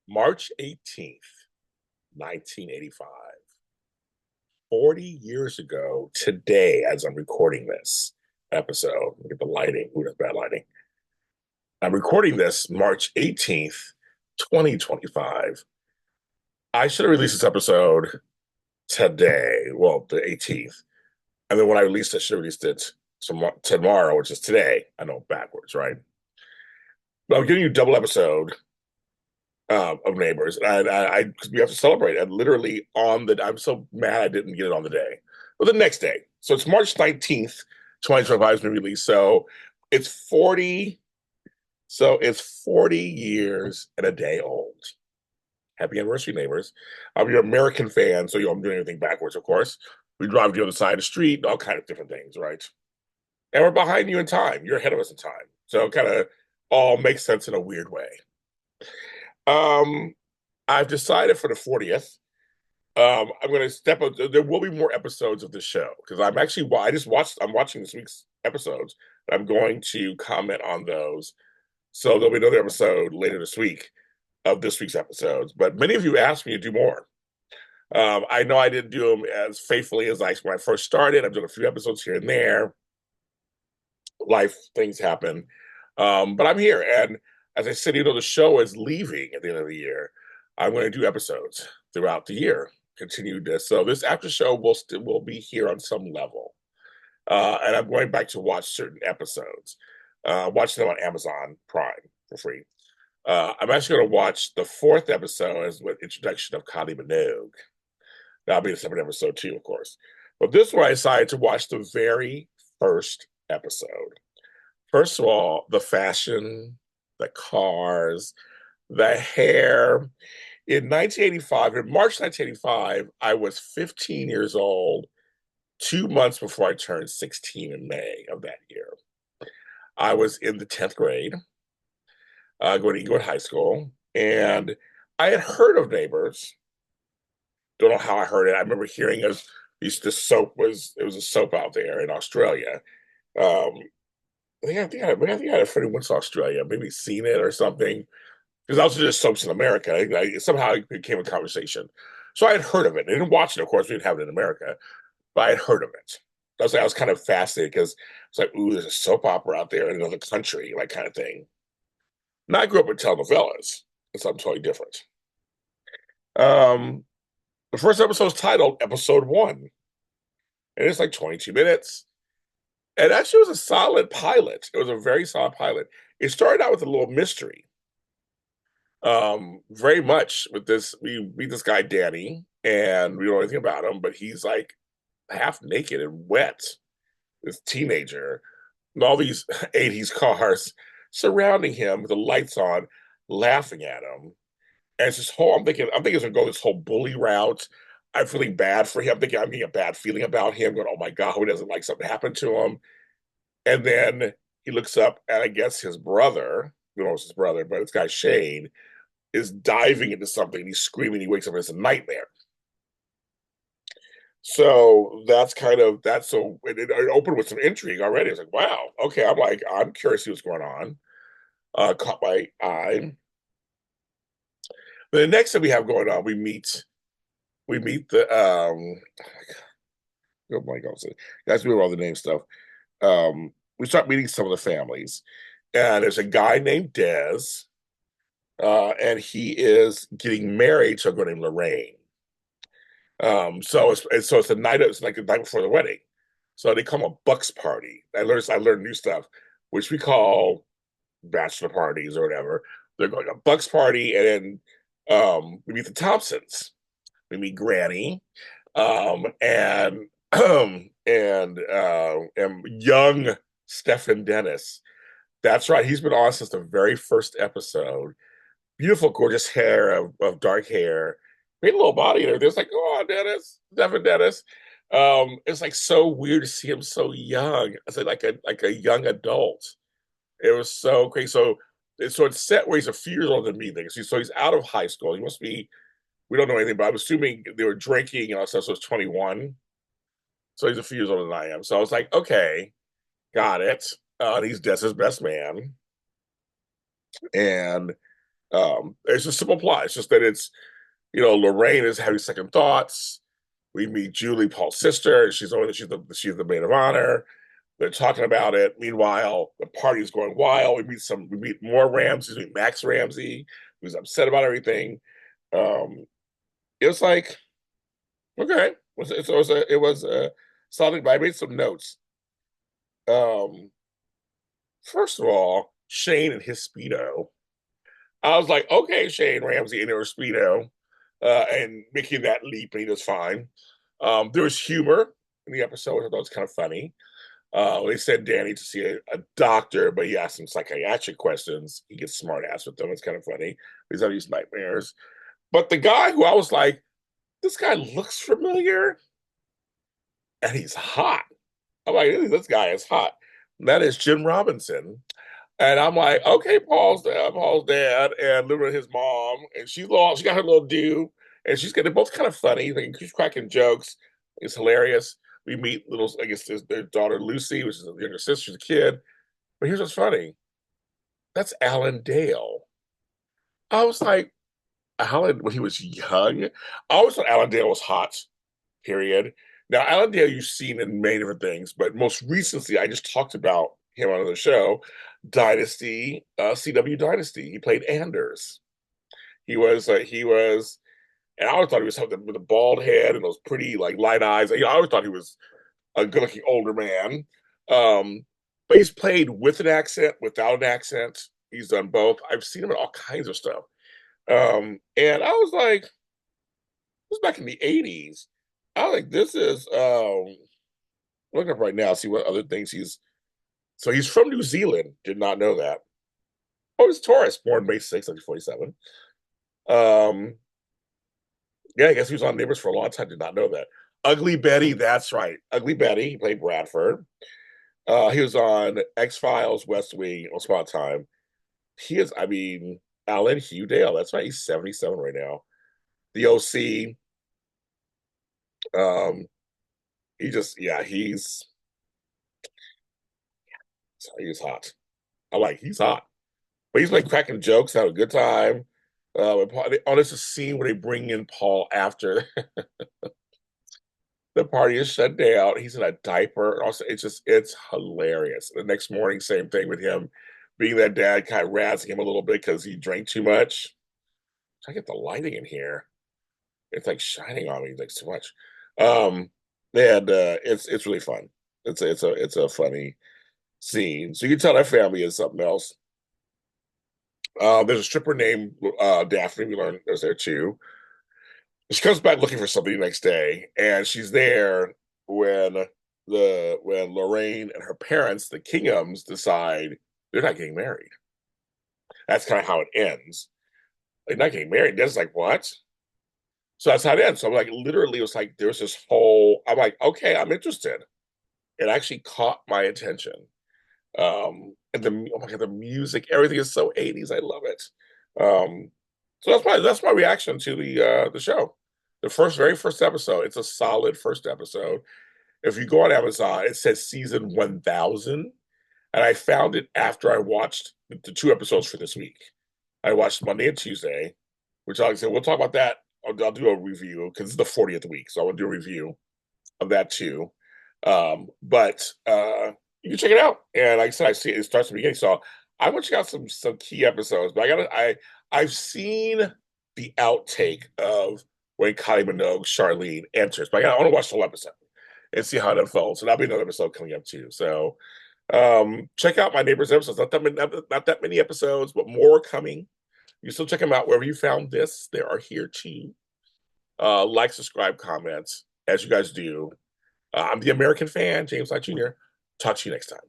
March 18th, 1985. 40 years ago today, as I'm recording this episode. Look at the lighting. Ooh, that's bad lighting. I'm recording this March 18th, 2025. I should have released this episode today, well, the 18th. And then when I released it, I should have released it tomorrow, which is today. I know backwards, right? But I'm giving you a double episode of Neighbors, and cause we have to celebrate. And literally I'm so mad I didn't get it on the day, but the next day. So it's March 19th, 2025 has been released. It's 40. So it's 40 years and a day old. Happy anniversary, Neighbors. I'm your American fan, so I'm doing everything backwards, of course. We drive to the other side of the street, all kind of different things, right? And we're behind you in time. You're ahead of us in time. So it kind of all makes sense in a weird way. Um, I've decided for the 40th, I'm going to step up. There will be more episodes of this show because I'm watching this week's episodes. I'm going to comment on those. So there'll be another episode later this week of this week's episodes. But many of you asked me to do more. I know I didn't do them as faithfully as when I first started. I've done a few episodes here and there. Life things happen. But I'm here. And as I said, the show is leaving at the end of the year. I'm going to do episodes throughout the year, continue this. So this after show will be here on some level. And I'm going back to watch certain episodes, watch them on Amazon Prime for free. I'm actually going to watch the fourth episode as with introduction of Kylie Minogue. That'll be a separate episode too, of course. But this one I decided to watch the very first episode. First of all, the fashion, the cars, the hair. In 1985, in March 1985, I was 15 years old, 2 months before I turned 16 in May of that year. I was in the 10th grade, going to Inglewood High School, and I had heard of Neighbors. Don't know how I heard it. I remember hearing it was a soap out there in Australia. Um, I think I had a friend who went to Australia, maybe seen it or something. Because I was just soaps in America. Somehow it became a conversation. So I had heard of it. I didn't watch it, of course, we didn't have it in America, but I had heard of it. I was kind of fascinated because it's like, ooh, there's a soap opera out there in another country, like kind of thing. Now I grew up with telenovelas. It's something totally different. Um, the first episode is titled Episode One, and it's like 22 minutes. And actually, it was a solid pilot. It was a very solid pilot. It started out with a little mystery. Very much with this, we meet this guy Danny, and we don't know anything about him, but he's like half naked and wet. This teenager, and all these 80s cars surrounding him with the lights on, laughing at him. And it's this whole, I'm thinking it's gonna go this whole bully route. I'm feeling bad for him. I'm getting a bad feeling about him, going, oh my God, who doesn't like something happen to him? And then he looks up, and I guess his brother, who knows his brother, but it's guy Shane, is diving into something. He's screaming. He wakes up and it's a nightmare. So that's kind of that's so it opened with some intrigue already. It's like, wow, okay. I'm curious to see what's going on. Caught my eye. But the next thing we have going on, we meet the oh my God, guys, we remember all the name stuff. We start meeting some of the families, and there's a guy named Dez, and he is getting married to a girl named Lorraine. So it's it's like the night before the wedding. So they come a Bucks party. I learned new stuff, which we call bachelor parties or whatever. They're going to a Bucks party, and then we meet the Thompsons. We meet Granny, and and young Stephen Dennis. That's right. He's been on since the very first episode. Beautiful, gorgeous hair of dark hair, great little body there. There's like, oh, Dennis, Stephen Dennis. It's like so weird to see him so young. It's like a young adult. It was so great. So it's set where he's a few years older than me. So he's out of high school. He must be. We don't know anything, but I'm assuming they were drinking and all that stuff. So it's 21. So he's a few years older than I am. So I was like, okay, got it. He's Des's best man, and It's a simple plot. It's just that Lorraine is having second thoughts. We meet Julie, Paul's sister, and she's the maid of honor. They're talking about it. Meanwhile, the party is going wild. We meet more Ramses. We meet Max Ramsey, who's upset about everything. Um, it was like, okay, it was solid. But I made some notes. Um, First of all, Shane and his speedo. I was like, okay, Shane Ramsey in her speedo, and making that leap, and he does fine. There was humor in the episode, which I thought was kind of funny. They sent Danny to see a doctor, but he asked him psychiatric questions. He gets smart ass with them. It's kind of funny. He's having these nightmares. But the guy who I was like, this guy looks familiar, and he's hot. I'm like, this guy is hot. And that is Jim Robinson. And I'm like, okay, Paul's dad, and living with his mom, and she got her little due, and they're both kind of funny. She's cracking jokes. It's hilarious. We meet I guess their daughter Lucy, which is a younger sister, she's a kid. But here's what's funny. That's Alan Dale. I was like, Alan, when he was young, I always thought Alan Dale was hot, period. Now, Alan Dale, you've seen in many different things, but most recently, I just talked about him on the show, Dynasty, CW Dynasty. He played Anders. He was, and I always thought he was something with a bald head and those pretty like light eyes. I always thought he was a good-looking older man. Um, but he's played with an accent, without an accent. He's done both. I've seen him in all kinds of stuff. And I was like, this was back in the 80s. I was like, this is looking up right now, see what other things he's from New Zealand. Did not know that. Oh, he's Taurus, born May 6th, 1947. Um, yeah, I guess he was on Neighbours for a long time. Did not know that. Ugly Betty, that's right. Ugly Betty, he played Bradford. He was on X-Files, West Wing, Once Upon a Time. I mean, Alan Hugh Dale, that's right. He's 77 right now. The OC, um, yeah, he's hot. He's hot. But he's like cracking jokes, having a good time. There's a scene where they bring in Paul after the party is shut down. He's in a diaper. Also, it's hilarious. The next morning, same thing with him being that dad, kind of razzing him a little bit because he drank too much. I get the lighting in here. It's like shining on me like too much. Um, and it's really fun. It's a funny scene. So you can tell that family is something else. There's a stripper named Daphne. We learned there's there too. She comes back looking for something the next day, and she's there when when Lorraine and her parents, the Kinghams, decide they're not getting married. That's kind of how it ends. They're not getting married. Dad's like, what? So that's how it ends. So I'm like, literally, it was like there was this whole. I'm like, okay, I'm interested. It actually caught my attention. And oh my god, the music, everything is so 80s. I love it. So that's my reaction to the show. Very first episode. It's a solid first episode. If you go on Amazon, it says season 1000, and I found it after I watched the two episodes for this week. I watched Monday and Tuesday, which like I said, we'll talk about that. I'll do a review because it's the 40th week, so I will do a review of that too. But you can check it out. And like I said, I see it starts at the beginning. So I want to check out some key episodes. But I've seen the outtake of when Kylie Minogue, Charlene enters. But I want to watch the whole episode and see how it unfolds. So that'll be another episode coming up too. So check out my Neighbours episodes. Not that many episodes, but more coming. You still check them out wherever you found this. They are here too. Like, subscribe, comment, as you guys do. I'm the American fan, James Lott Jr. Talk to you next time.